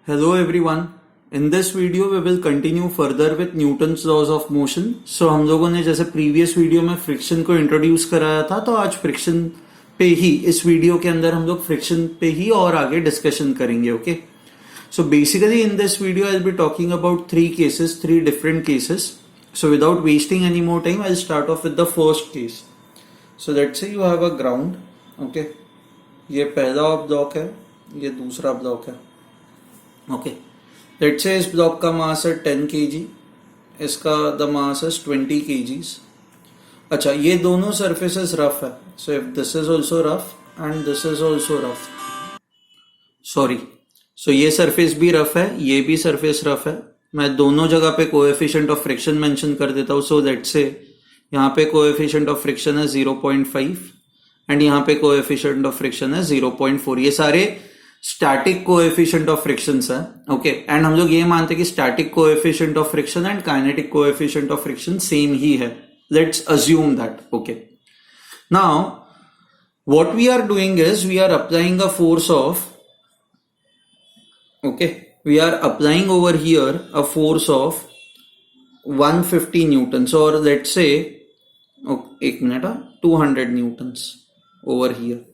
Hello everyone. In this video we will continue further with Newton's laws of motion. So हम लोगों ने जैसे previous video में friction को introduce कराया था, तो आज friction पे ही इस वीडियो के अंदर हम लोग friction पे ही और आगे discussion करेंगे. Okay. So basically in this video I'll be talking about three different cases. So without wasting any more time, I'll start off with the first case. So let's say you have a ground. Okay. ये पहला block है, ये दूसरा block है. Okay, let's say इस block का मास है 10 kg, इसका द मास है 20 kgs. अच्छा, ये दोनों सरफेसेस रफ है. So if this is also rough and this is also rough, sorry, so ये सरफेस भी रफ है, ये भी सरफेस रफ है. मैं दोनों जगह पे कोएफिशिएंट ऑफ फ्रिक्शन मेंशन कर देता हूँ. सो लेट्स से यहाँ पे कोएफिशिएंट ऑफ फ्रिक्शन है 0.5 एंड यहाँ पे कोएफिशिएंट ऑफ फ्रिक्शन है 0.4. ये सारे स्टैटिक कोएफिशिएंट ऑफ फ्रिक्शन है. ओके, एंड हम लोग ये मानते हैं कि static coefficient of friction and kinetic coefficient of friction same ही है. Let's assume that. Okay, now what we are doing is we are applying a force of, okay, we are applying over here a force of 150 newtons और let's say एक minute, 200 Newton's over here.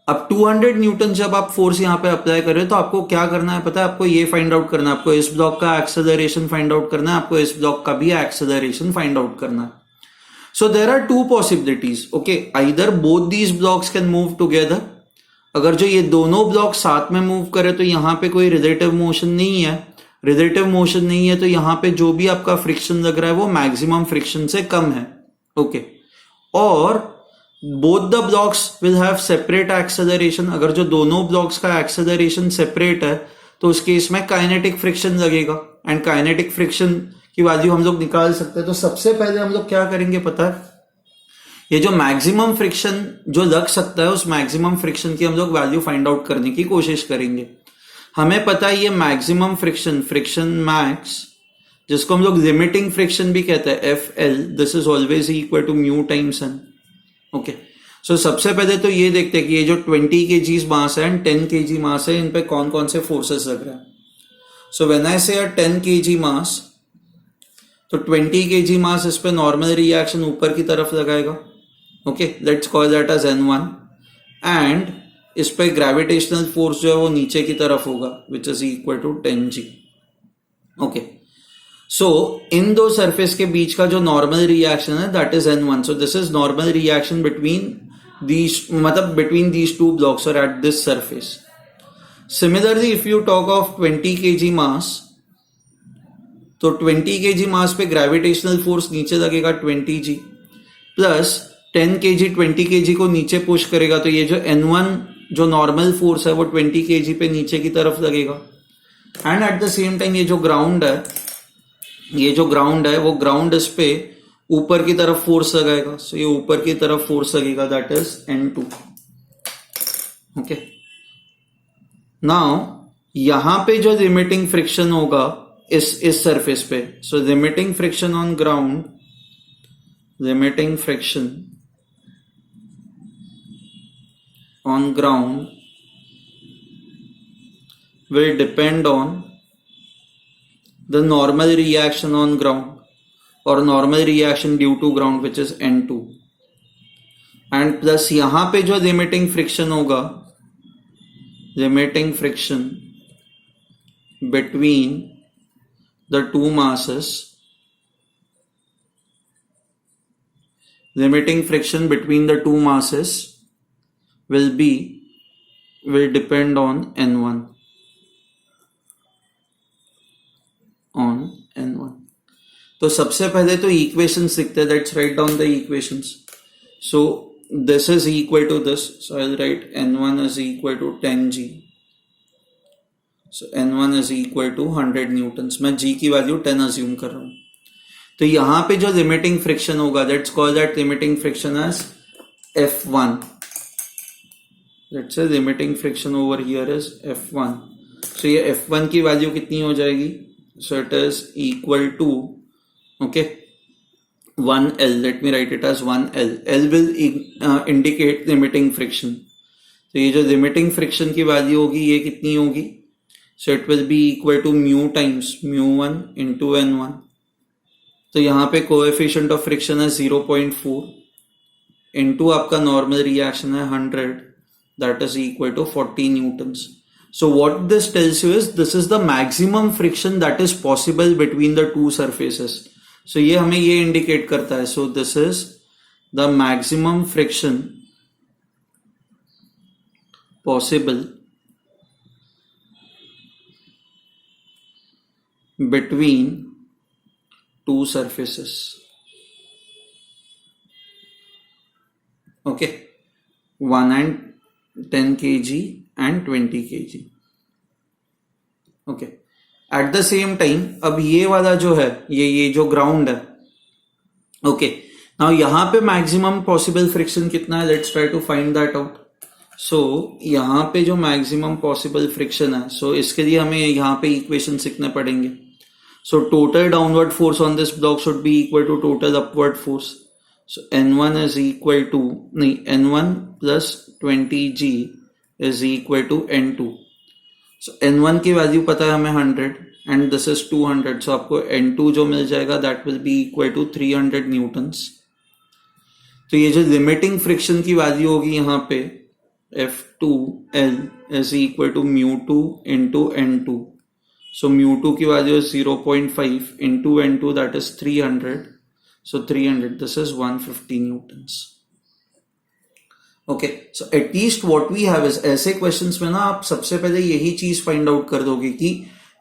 अब 200 Newton जब आप force यहां पे apply कर रहे हो तो आपको क्या करना है पता है? आपको ये फाइंड आउट करना है, आपको इस ब्लॉक का एक्सेलरेशन फाइंड आउट करना है, आपको इस ब्लॉक का भी एक्सेलरेशन फाइंड आउट करना है. So there are two possibilities. Okay, either both these blocks can move together. अगर जो ये दोनों ब्लॉक साथ में मूव करे तो यहां पे कोई रिलेटिव मोशन नहीं है. रिलेटिव मोशन नहीं है तो यहां पे जो भी आपका फ्रिक्शन लग रहा है वो मैक्सिमम फ्रिक्शन से कम है. ओके, और both the blocks will have separate acceleration. अगर जो दोनों ब्लॉक्स का एक्सेलरेशन सेपरेट है तो उस केस में काइनेटिक फ्रिक्शन लगेगा एंड काइनेटिक फ्रिक्शन की वैल्यू हम लोग निकाल सकते हैं. तो सबसे पहले हम लोग क्या करेंगे पता है? ये जो मैक्सिमम फ्रिक्शन जो लग सकता है उस मैक्सिमम फ्रिक्शन की हम लोग वैल्यू फाइंड आउट करने की कोशिश करेंगे. हमें पता है ये मैक्सिमम फ्रिक्शन, फ्रिक्शन मैक्स, जिसको हम लोग लिमिटिंग फ्रिक्शन भी कहते हैं, FL, this is always equal to mu times n. Okay, so सबसे पहले तो ये देखते हैं कि ये जो 20 kg मास है एंड 10 kg मास है, इन पे कौन कौन से फोर्सेस लग रहे हैं. सो व्हेन आई से 10 kg मास, तो 20 kg मास इस पे नॉर्मल रिएक्शन ऊपर की तरफ लगाएगा. Okay, let's call that as N1 and इस पे ग्रेविटेशनल फोर्स जो है वो नीचे की तरफ होगा which is equal to 10G. Okay, so इन दो सरफेस के बीच का जो नॉर्मल रिएक्शन है that is N1. So this is normal reaction between these, मतलब बिटवीन दीज टू ब्लॉक्स और at this surface. Similarly if you talk of 20 kg mass, तो 20 kg मास पे ग्रेविटेशनल फोर्स नीचे लगेगा 20G प्लस 10 kg 20 kg को नीचे push करेगा, तो ये जो N1 जो नॉर्मल फोर्स है वो 20 kg पे नीचे की तरफ लगेगा. And at the same time ये जो ग्राउंड है, वो ग्राउंड इस पे ऊपर की तरफ फोर्स लगाएगा. सो ये ऊपर की तरफ फोर्स लगेगा that is N2. Okay, now यहां पे जो लिमिटिंग फ्रिक्शन होगा इस सरफेस पे, so limiting friction on ground, limiting friction on ground will depend on the normal reaction on ground or normal reaction due to ground which is N2 and plus यहां पे जो limiting friction होगा, limiting friction between the two masses, limiting friction between the two masses will depend on N1. तो सबसे पहले तो equations लिखते हैं. Let's write down the equations. So this is equal to this, so I will write N1 is equal to 10G. So N1 is equal to 100 newtons. मैं G की value 10 assume कर रहा हूं. तो यहां पे जो लिमिटिंग फ्रिक्शन होगा, let's call that limiting friction as F1. Let's say limiting friction over here is F1. So ये F1 की वैल्यू कितनी हो जाएगी? So it is equal to, okay, 1L. Let me write it as 1L. L will indicate limiting friction. तो ये जो limiting friction की value होगी ये कितनी होगी? So it will be equal to mu times mu one into n1. तो यहाँ पे कोएफिशिएंट ऑफ फ्रिक्शन है 0.4 इंटू आपका नॉर्मल रिएक्शन है 100, that is equal to 40 newtons. So what this tells you is this is the maximum friction that is possible between the two surfaces. So ये हमें ये indicate करता है. So this is the maximum friction possible between two surfaces. Okay, 1 and 10 kg and 20 kg. Okay. At the same time अब ये वाला जो है ये जो ग्राउंड है, ओके, नाउ यहां पे मैक्सिमम पॉसिबल फ्रिक्शन कितना है, let's try to find that out. So यहां पे जो मैक्सिमम पॉसिबल फ्रिक्शन है, सो इसके लिए हमें यहां पे इक्वेशन सीखने पड़ेंगे. So total downward force on this block should be equal to total upward force. So n1 is equal to n1 plus 20g is equal to n2. So n1 की value पता है हमें 100 and this is 200. So आपको n2 जो मिल जाएगा that will be equal to 300 Newton's. तो ये जो लिमिटिंग फ्रिक्शन की वैल्यू होगी यहाँ पे F2L is equal to mu2 into n2. So mu2 की value is 0.5 into n2, that is 300. So 300, this is 150 newtons. Okay, so at least what we have is, ऐसे questions में ना आप सबसे पहले यही चीज फाइंड आउट कर दोगे कि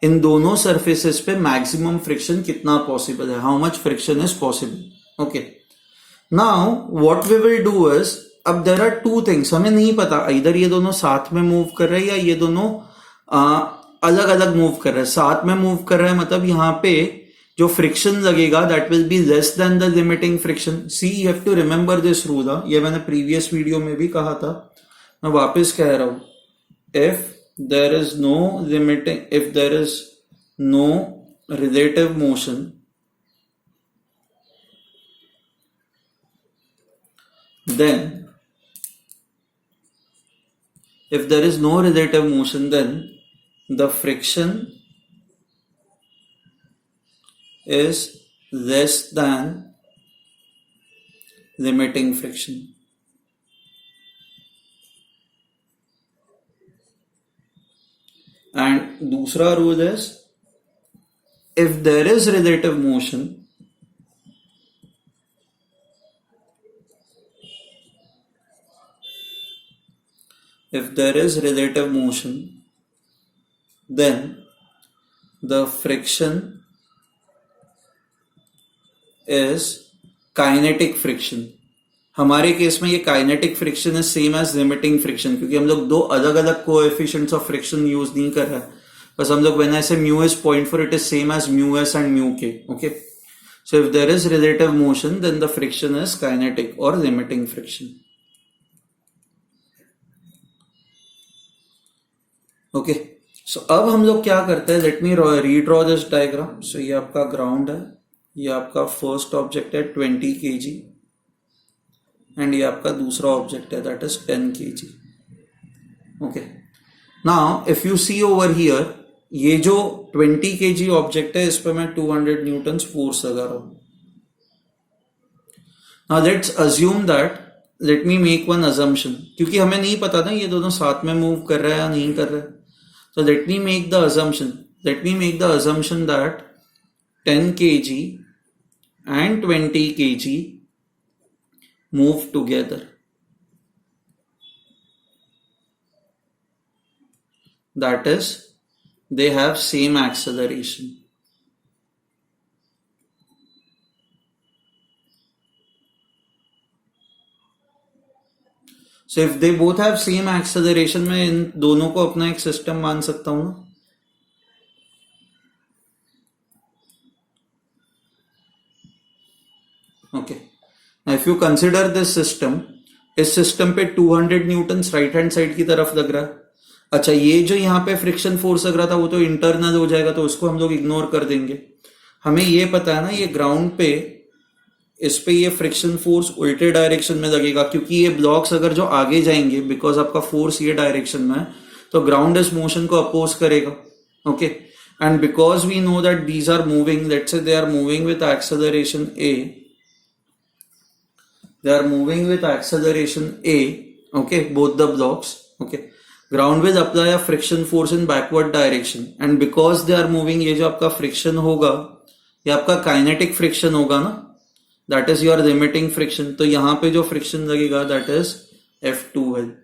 इन दोनों सरफेसेस पे मैक्सिमम फ्रिक्शन कितना पॉसिबल है, how much friction is possible. Okay, now what we will do is, अब देयर आर टू थिंग्स, हमें नहीं पता इधर ये दोनों साथ में मूव कर रहे हैं या ये दोनों अलग अलग मूव कर रहे हैं. साथ में मूव कर रहे हैं मतलब यहाँ पे जो फ्रिक्शन लगेगा that will be less than the limiting friction. See you have to remember this rule. ये मैंने प्रीवियस वीडियो में भी कहा था, मैं वापस कह रहा हूं. If there is no limiting, if there is no relative motion, then if there is no relative motion, then the friction is less than limiting friction. And दूसरा rule is, if there is relative motion, then the friction is kinetic friction. हमारे case में ये kinetic friction is same as limiting friction, क्योंकि हम लोग दो अलग अलग कोएफिशिएंट्स ऑफ फ्रिक्शन यूज नहीं कर रहे हैं. बस हम लोग when I say mu is 0.4, it is same as mu s and mu k. Okay, so if there is relative motion then the friction is kinetic और लिमिटिंग फ्रिक्शन. ओके, सो अब हम लोग क्या करते हैं, let me redraw this diagram. So ये आपका ground है, ये आपका फर्स्ट ऑब्जेक्ट है 20 kg एंड ये आपका दूसरा ऑब्जेक्ट है that is 10 kg. Okay, now if you see over here, ये जो 20 kg ऑब्जेक्ट है इस पर मैं 200 न्यूटन्स फोर्स लगा रहा हूं. Now let's assume that, let me make one assumption, क्योंकि हमें नहीं पता ना ये दोनों साथ में मूव कर रहे हैं या नहीं कर रहे. So let me make the assumption that 10 kg and 20 kg move together. That is, they have same acceleration. So if they both have same acceleration, मैं इन दोनों को अपना एक सिस्टम मान सकता हूं ना. Okay, if you consider this system, इस सिस्टम पे 200 न्यूटन्स राइट हैंड साइड की तरफ लग रहा है. अच्छा, ये जो यहाँ पे फ्रिक्शन फोर्स लग रहा था वो तो इंटरनल हो जाएगा, तो उसको हम लोग इग्नोर कर देंगे. हमें ये पता है ना, ये ग्राउंड पे इस पे ये फ्रिक्शन फोर्स उल्टे डायरेक्शन में लगेगा, क्योंकि ये ब्लॉक्स अगर जो आगे जाएंगे, बिकॉज आपका फोर्स ये डायरेक्शन में है, तो ग्राउंड इस मोशन को अपोज करेगा. Okay, and because we know that these are moving, let's say they are moving with acceleration a, okay, both the blocks, okay, ground will apply a friction force in backward direction, and because they are moving, ये जो आपका friction होगा ये आपका kinetic friction होगा ना, that is your limiting friction, तो यहाँ पे जो friction लगेगा that is F2L,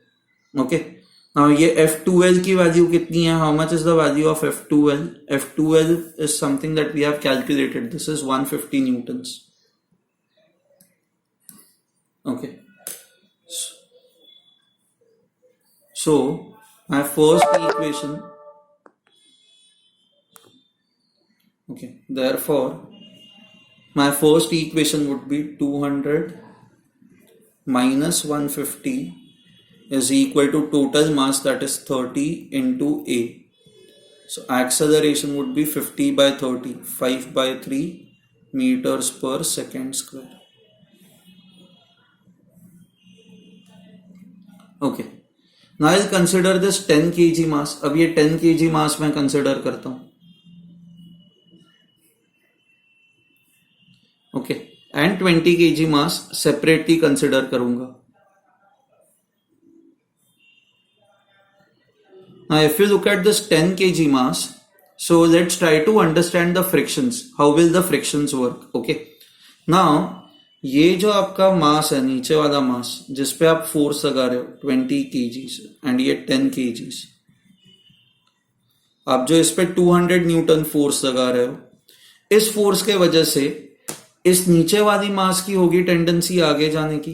okay. Now ये F2L की वैल्यू कितनी है? How much is the value of F2L? F2L is something that we have calculated. This is 150 newtons. Okay. So my first equation. Okay. Therefore, my first equation would be 200 minus 150 is equal to total mass, that is 30 into A. So acceleration would be 50 by 30, 5 by 3 meters per second square. Okay. Now I'll consider this 10 kg mass. अब ये 10 kg mass मैं consider करता हूँ. Okay. And 20 kg mass separately consider करूँगा. Now if you look at this 10 kg mass, so let's try to understand the frictions. How will the frictions work? Okay. Now ये जो आपका मास है, नीचे वाला मास जिस पे आप फोर्स लगा रहे हो 20 kgs एंड ये 10 kgs, आप जो इस पे 200 न्यूटन फोर्स लगा रहे हो, इस फोर्स के वजह से इस नीचे वाली मास की होगी टेंडेंसी आगे जाने की,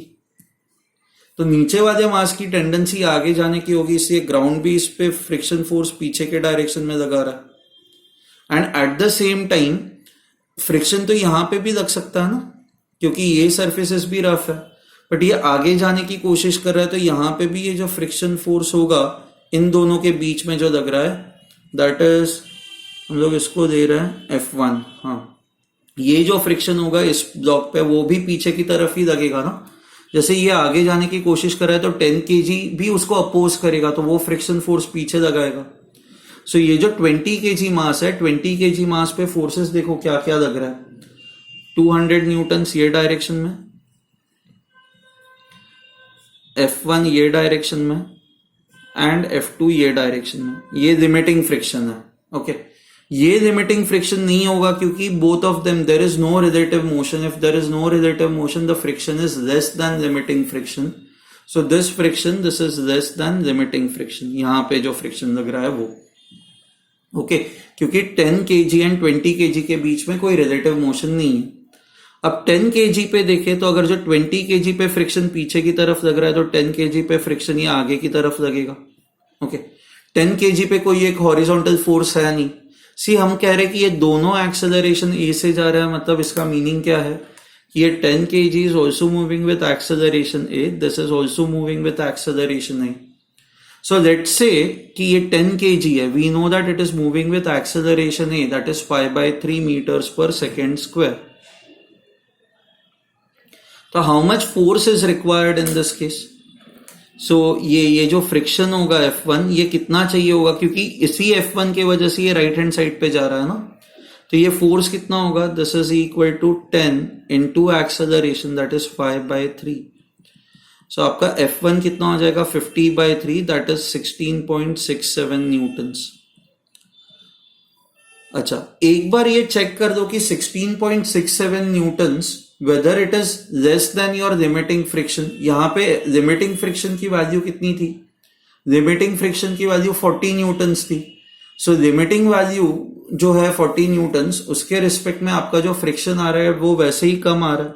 तो नीचे वाले मास की टेंडेंसी आगे जाने की होगी, इसलिए ग्राउंड भी इस पे फ्रिक्शन फोर्स पीछे के डायरेक्शन में लगा रहा है, and at the same time friction तो यहां पे भी लग सकता है ना, क्योंकि ये सरफेसेस भी रफ है, बट ये आगे जाने की कोशिश कर रहा है, तो यहां पे भी ये जो फ्रिक्शन फोर्स होगा इन दोनों के बीच में जो लग रहा है, दैट इज, हम लोग इसको दे रहे हैं F1. हाँ, ये जो फ्रिक्शन होगा इस ब्लॉक पे वो भी पीछे की तरफ ही लगेगा ना, जैसे ये आगे जाने की कोशिश कर रहा है तो 10 kg भी उसको अपोज करेगा, तो वो फ्रिक्शन फोर्स पीछे लगाएगा. सो ये जो 20 kg मास है, 20 kg मास पे फोर्सेस देखो क्या क्या लग रहा है. 200 न्यूटन्स ये डायरेक्शन में, F1 ये डायरेक्शन में एंड F2 ये डायरेक्शन में. ये लिमिटिंग फ्रिक्शन है. ओके, ये लिमिटिंग फ्रिक्शन नहीं होगा क्योंकि both of them there is no relative motion. If there is no relative motion the friction is less than limiting friction. So this friction, this is less than limiting friction. यहां पे जो friction लग रहा है वो, okay, क्योंकि 10 kg and 20 kg के बीच में कोई रिलेटिव मोशन नहीं है. अब 10 kg पे देखें तो अगर जो 20 kg पे फ्रिक्शन पीछे की तरफ लग रहा है तो 10 kg पे फ्रिक्शन ये आगे की तरफ लगेगा. ओके, 10 kg पे कोई एक हॉरिजॉन्टल फोर्स है नहीं. सी हम कह रहे कि ये दोनों एक्सेलरेशन ए से जा रहा है, मतलब इसका मीनिंग क्या है कि ये 10 kg is also moving with acceleration a, this is also moving with acceleration a. So let's say कि ये 10 kg है, we know that it is moving with acceleration a, that is 5/3 meters per second square. तो how much force is required in this case? So ये जो friction होगा F1, ये कितना चाहिए होगा, क्योंकि इसी F1 के वजह से ये राइट हैंड साइड पे जा रहा है ना, तो ये फोर्स कितना होगा? This is equal to 10 into acceleration, that is 5/3. So आपका F1 कितना हो जाएगा? 50/3, दैट इज 16.67 न्यूटन्स. अच्छा, एक बार ये चेक कर दो कि 16.67 Newton's whether it is less than your limiting friction. यहां पे लिमिटिंग फ्रिक्शन की वैल्यू कितनी थी? लिमिटिंग फ्रिक्शन की वैल्यू 40 न्यूटन्स थी. सो लिमिटिंग वैल्यू जो है 40 न्यूटन्स, उसके रिस्पेक्ट में आपका जो फ्रिक्शन आ रहा है वो वैसे ही कम आ रहा है.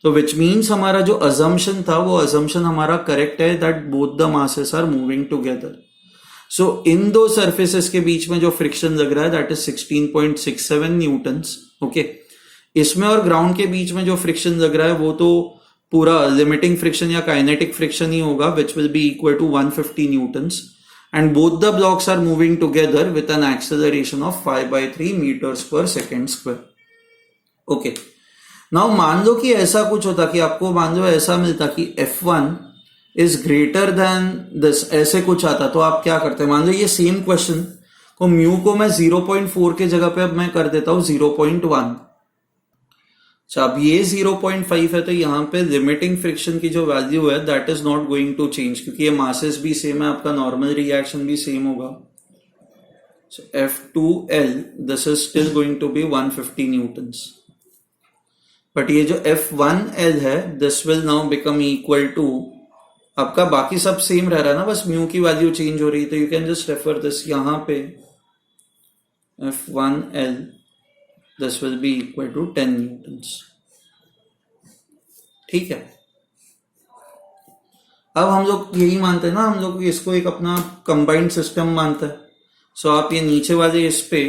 तो विच मीन्स हमारा जो अजम्पशन था वो अजम्पशन हमारा करेक्ट है, that both the masses are moving together. So इन दो सरफेसेस के बीच में जो फ्रिक्शन लग रहा है दैट इज 16.67 न्यूटन्स. ओके, इसमें और ग्राउंड के बीच में जो फ्रिक्शन लग रहा है वो तो पूरा लिमिटिंग फ्रिक्शन या काइनेटिक फ्रिक्शन ही होगा, which will be equal to 150 newtons, and both the blocks are moving together with an acceleration of 5/3 meters per second square. Okay, now मान लो कि ऐसा कुछ होता कि आपको मान लो ऐसा मिलता कि F1 is greater then this, ऐसे कुछ आता, तो आप क्या करते हैं? मान लो ये सेम क्वेश्चन तो म्यू को मैं 0.4 के जगह पे अब मैं कर देता हूं 0.1। अच्छा, अब ये 0.5 है तो यहाँ पे लिमिटिंग फ्रिक्शन की जो वैल्यू है that is not going to change, क्योंकि ये मासेस भी सेम है, आपका नॉर्मल रिएक्शन भी सेम होगा। So F2L this is still going to be 150 newtons, but ये जो F1L है this will now become equal to, आपका बाकी सब सेम रह रहा है ना, बस म्यू की वैल्यू चेंज हो रही है, तो you can just refer this यहाँ पे F1L this will be equal to 10 newtons. ठीक है, अब हम लोग यही मानते हैं ना, हम लोग इसको एक अपना कंबाइंड सिस्टम मानते हैं। सो आप ये नीचे वाले इस पे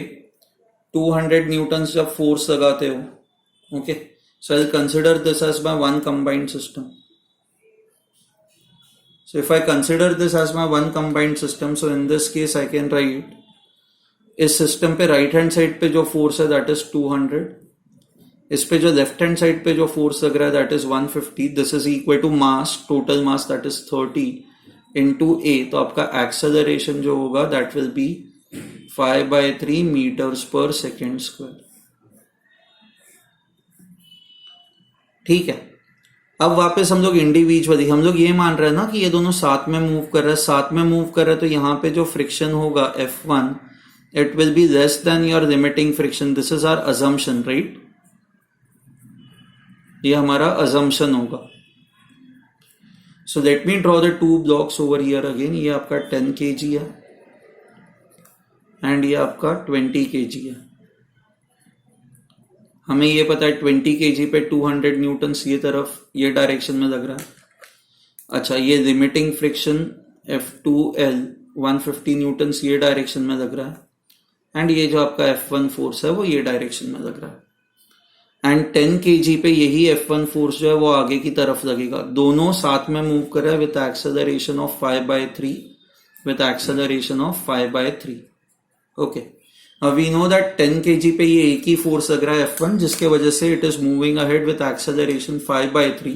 200 न्यूटन्स जब फोर्स लगाते हो, okay, so I consider this as my one combined system. So if I consider this as my one combined system, so in this case I can write, इस सिस्टम पे राइट हैंड साइड पे जो force है that is 200, इस पे जो left hand side पे जो फोर्स लग रहा है that is 150, this is equal to mass, total mass that is 30 into a, तो आपका एक्सेलरेशन जो होगा that will be 5/3 meters per second square. ठीक है, अब वापस हम लोग इंडिविजुअली, हम लोग ये मान रहे हैं ना कि ये दोनों साथ में मूव कर रहे हैं, साथ में मूव कर रहे हैं, तो यहाँ पे जो फ्रिक्शन होगा F1 it will be less than your limiting friction. This is our assumption, right, ये हमारा अजम्पशन होगा। So let me draw the two blocks over here again. ये आपका 10 kg है एंड ये आपका 20 kg है। हमें ये पता है 20 kg पे 200 न्यूटन्स ये तरफ ये डायरेक्शन में लग रहा है। अच्छा, ये लिमिटिंग फ्रिक्शन F2L 150 न्यूटन्स ये डायरेक्शन में लग रहा है, एंड ये जो आपका F1 फोर्स है वो ये डायरेक्शन में लग रहा है, एंड 10 kg पे यही F1 फोर्स जो है वो आगे की तरफ लगेगा। दोनों साथ में मूव कर रहे हैं with acceleration of 5/3, with acceleration of 5/3। Okay, we know that 10 kg पे ये एक ही फोर्स लग रहा है F1, जिसके वजह से it is moving ahead with acceleration 5/3।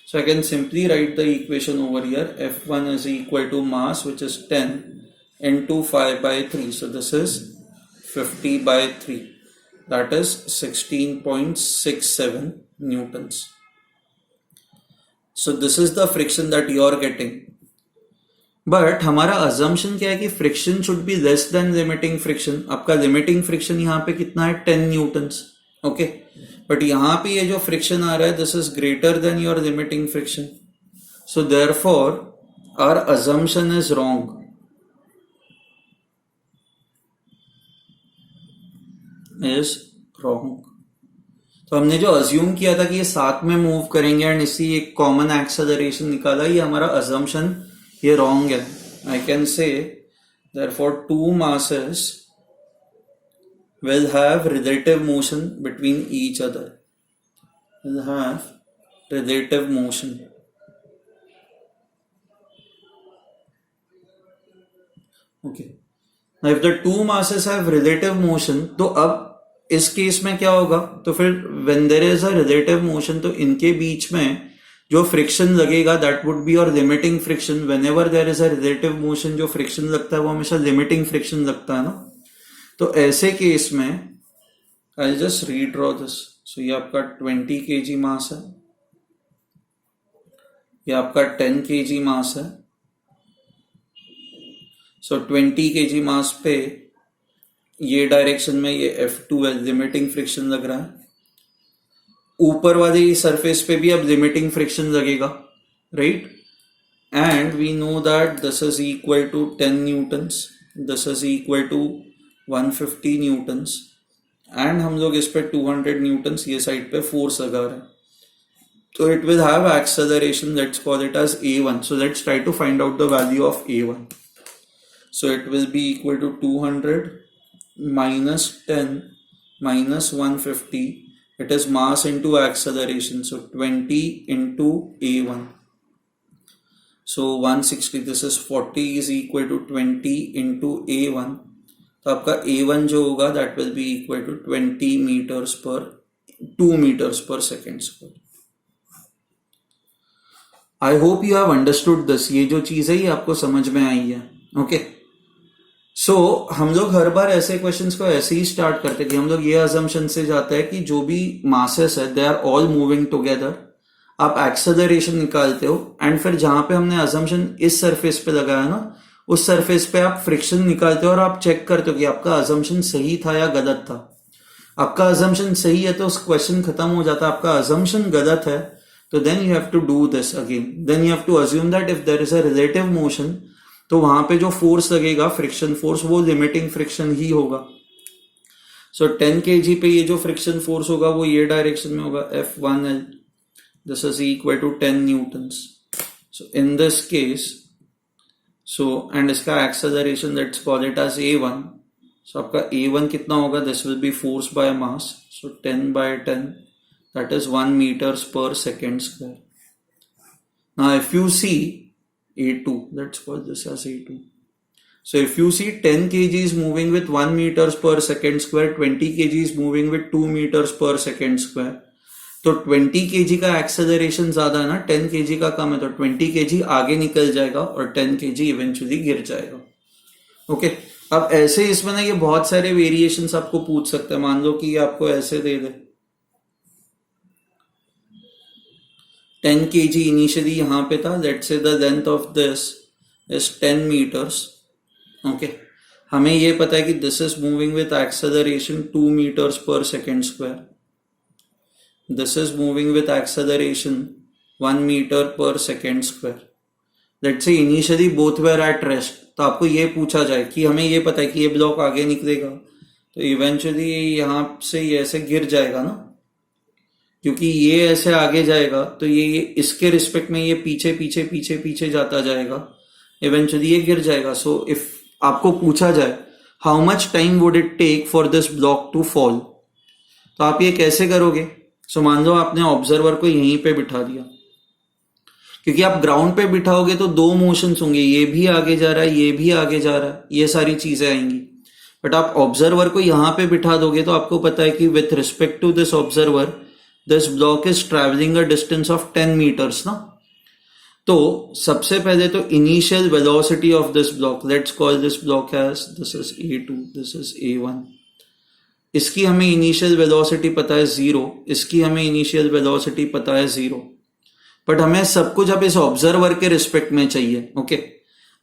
So I can simply write the equation over here. F1 is equal to mass, which is 10 into 5/3. So this is 50/3. That is 16.67 newtons. So this is the friction that you are getting. But हमारा assumption क्या है कि friction should be less than limiting friction. आपका limiting friction यहाँ पे कितना है 10 Newton's, okay, but यहाँ पे ये जो फ्रिक्शन आ रहा है this is greater than your limiting friction. So therefore our assumption is wrong. तो हमने जो अज्यूम किया था कि ये साथ में मूव करेंगे एंड इसी एक कॉमन एक्सेलरेशन निकाला, ये हमारा अजम्पशन ये रॉन्ग है। I can say therefore two masses will have relative motion between each other, will have relative motion. Okay, now if the two masses have relative motion, तो अब इस केस में क्या होगा, तो फिर when there is a relative motion तो इनके बीच में जो फ्रिक्शन लगेगा दैट वुड बी और limiting friction. whenever there is a relative motion जो फ्रिक्शन लगता है वो हमेशा लिमिटिंग फ्रिक्शन लगता है ना। तो ऐसे केस में आई जस्ट रीड्रॉ दिस। सो ये आपका 20 kg मास है, ये आपका 10 kg मास है। सो 20 kg मास पे ये डायरेक्शन में ये F2L लिमिटिंग फ्रिक्शन लग रहा है। ऊपर वाली सरफेस पे भी अब लिमिटिंग फ्रिक्शन लगेगा, right, and we know that this is equal to 10 newtons, this is equal to 150 newtons, and हम लोग इस पे 200 न्यूटन्स ये साइड पे फोर्स लगा रहे हैं। तो it will have acceleration, let's call it as A1। So let's try to find out the value of A1। So it will be equal to 200 minus 10 minus 150. It is mass into acceleration, so 20 into A1. So 160, this is 40 is equal to 20 into A1. तो आपका A1 जो होगा that will be equal to 20 meters per 2 meters per second square. I hope you have understood this. ये जो चीज है ये आपको समझ में आई है, okay? सो हम लोग हर बार ऐसे क्वेश्चंस को ऐसे ही स्टार्ट करते कि हम लोग ये अजम्पशन से जाते हैं कि जो भी मासेस है they are all moving together, आप एक्सेलरेशन निकालते हो एंड फिर जहां पे हमने अजम्पशन इस सरफेस पे लगाया ना, उस सरफेस पे आप फ्रिक्शन निकालते हो और आप चेक करते हो कि आपका अजम्पशन सही था या गलत था। आपका अजम्पशन सही है तो उस क्वेश्चन खत्म हो जाता है, आपका अजम्पशन गलत है तो then you have to do this again, then you have to assume that if there is a relative motion तो वहां पे जो फोर्स लगेगा फ्रिक्शन फोर्स वो लिमिटिंग फ्रिक्शन ही होगा। सो 10 kg पे ये जो फ्रिक्शन फोर्स होगा वो ये डायरेक्शन में होगा F1L, this is equal to 10 newtons. So in this case, so and इसका acceleration let's call it as A1. So आपका A1 कितना होगा, this will be force by mass, so 10 by 10 that is 1 meters per second square. Now if you see A2, let's call this as A2. So if you see 10 kg is moving with 1 meters per second square, 20 kg is moving with 2 meters per second square. तो 20 kg का acceleration ज्यादा है ना, 10 kg का कम है, तो 20 kg आगे निकल जाएगा और 10 kg इवेंचुअली गिर जाएगा। ओके, अब ऐसे इसमें ना ये बहुत सारे वेरिएशंस आपको पूछ सकते हैं। मान लो कि आपको ऐसे दे दे 10 kg इनिशियली यहां पे था, let's say the length of this is 10 meters. Okay, हमें ये पता है कि this is moving with acceleration 2 meters per second square, this is moving with acceleration 1 meter per second square. Let's say initially both were at rest, तो आपको ये पूछा जाए कि हमें ये पता है कि ये ब्लॉक आगे निकलेगा तो इवेंचुअली यहां से ये ऐसे गिर जाएगा ना, क्योंकि ये ऐसे आगे जाएगा तो ये इसके रिस्पेक्ट में ये पीछे पीछे पीछे पीछे जाता जाएगा, इवेंचुअली ये गिर जाएगा। सो इफ आपको पूछा जाए how much time would it take for this block to fall, तो आप ये कैसे करोगे। सो मान लो आपने ऑब्जर्वर को यहीं पे बिठा दिया, क्योंकि आप ग्राउंड पे बिठाओगे तो दो मोशंस होंगे, ये भी आगे जा रहा है ये भी आगे जा रहा है, ये सारी चीजें आएंगी। बट आप ऑब्जर्वर को यहां पे बिठा दोगे तो आपको पता है कि with respect to this observer this block is travelling a distance of 10 meters ना। तो सबसे पहले तो initial velocity of this block, let's call this block as this is A2, this is A1, इसकी हमें इनिशियल वेलोसिटी पता है 0, इसकी हमें इनिशियल वेलोसिटी पता है 0, बट हमें सब कुछ अब इस ऑब्जर्वर के रिस्पेक्ट में चाहिए। ओके,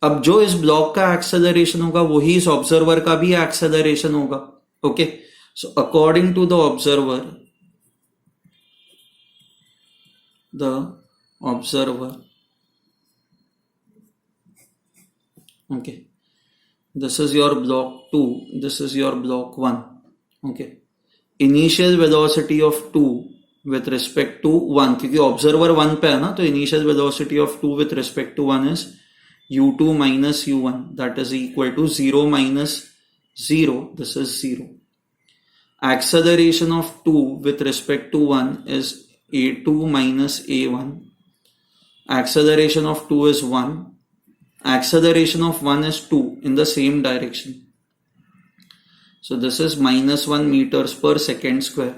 अब जो इस ब्लॉक का एक्सेलरेशन होगा वही इस ऑब्जर्वर का भी एक्सेलरेशन होगा। Okay, so according to the observer okay, this is your block 2, this is your block 1. Okay, initial velocity of 2 with respect to 1, क्योंकि ऑब्जर्वर 1 पे है ना, तो initial velocity of 2 with respect to 1 is u2 minus u1, that is equal to 0 minus 0, this is 0. Acceleration of 2 with respect to 1 is a2 minus a1, acceleration of 2 is 1, acceleration of 1 is 2 in the same direction. So this is minus 1 meters per second square.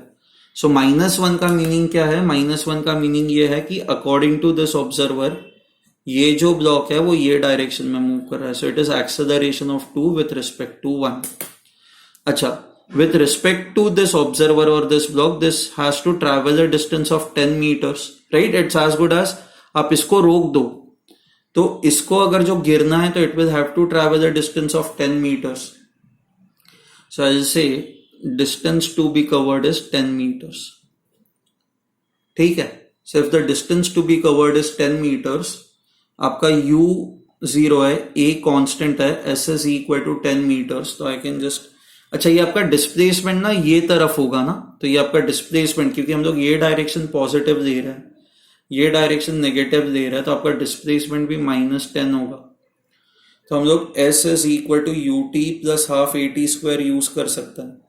So minus 1 का meaning क्या है, minus 1 का meaning ये है कि according to this observer ये जो block है वो ये डायरेक्शन में मूव कर रहा है। So it is acceleration of 2 with respect to 1. अच्छा, with respect to this observer or this block, this has to travel a distance of 10 meters, right? It's as good as आप इसको रोक दो तो इसको अगर जो गिरना है तो it will have to travel a distance of 10 meters. So I will say distance to be covered is 10 meters. ठीक है, so if the distance to be covered is 10 meters, आपका u 0 है, a कांस्टेंट है, s is equal to 10 meters. तो I can just, अच्छा ये आपका displacement ना ये तरफ होगा ना, तो ये आपका डिस्प्लेसमेंट, क्योंकि हम लोग ये डायरेक्शन पॉजिटिव ले रहे हैं ये डायरेक्शन नेगेटिव ले रहा है, तो आपका डिस्प्लेसमेंट भी -10 होगा। तो हम लोग s is equal to ut plus half at square use कर सकते हैं।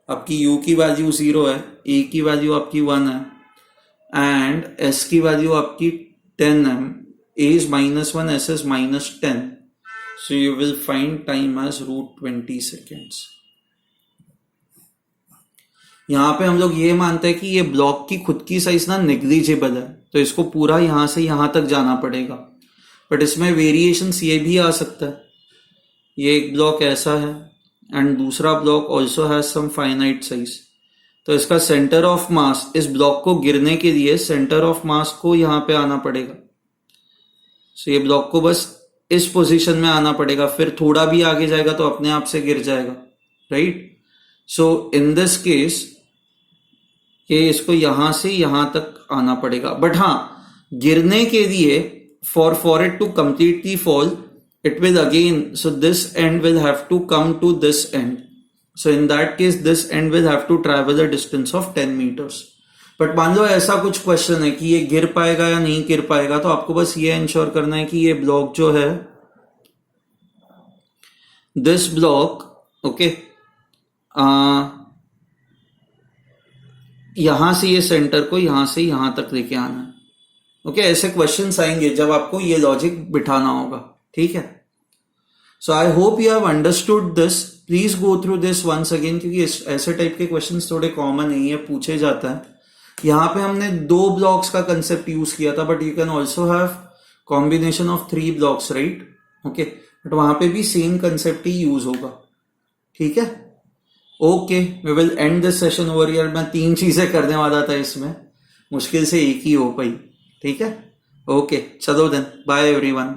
आपकी u की वैल्यू 0 है, a की वैल्यू आपकी 1 है एंड s की वैल्यू आपकी 10 है। a is -1, s is -10, so you will find time as √20 seconds. यहाँ पे हम लोग ये मानते हैं कि ये ब्लॉक की खुद की साइज ना नेग्लिजिबल है, तो इसको पूरा यहां से यहां तक जाना पड़ेगा, बट इसमें वेरिएशंस ये भी आ सकता है, ये एक ब्लॉक ऐसा है एंड दूसरा block also has some finite size. तो इसका सेंटर ऑफ मास, इस ब्लॉक को गिरने के लिए सेंटर ऑफ मास को यहां पे आना पड़ेगा। सो ये ब्लॉक को बस इस पोजीशन में आना पड़ेगा, फिर थोड़ा भी आगे जाएगा तो अपने आप से गिर जाएगा, right. So in this case ये इसको यहां से यहां तक आना पड़ेगा। बट हाँ, गिरने के लिए for it to complete the fall it will again, so this end will have to come to this end. So in that case this end will have to travel a distance of 10 meters. But मान लो ऐसा कुछ question है कि ये गिर पाएगा या नहीं गिर पाएगा, तो आपको बस ये इंश्योर करना है कि ये ब्लॉक जो है, दिस ब्लॉक, ओके, यहां से ये सेंटर को यहां से यहां तक लेके आना है। ओके, ऐसे क्वेश्चंस आएंगे जब आपको ये लॉजिक बिठाना होगा, ठीक है। So I hope you have understood this. Please go through this once again, क्योंकि ऐसे टाइप के क्वेश्चंस थोड़े कॉमन नहीं है, पूछे जाता है। यहाँ पे हमने 2 ब्लॉक्स का कंसेप्ट यूज किया था, but you can also have combination of 3 blocks, right. Okay, but वहां पे भी सेम कंसेप्ट ही यूज होगा, ठीक है। Okay, we will end this session over here. मैं 3 चीजें करने वाला था इसमें, मुश्किल से एक ही हो पाई, ठीक है। ओके, चलो देन, बाय एवरीवन।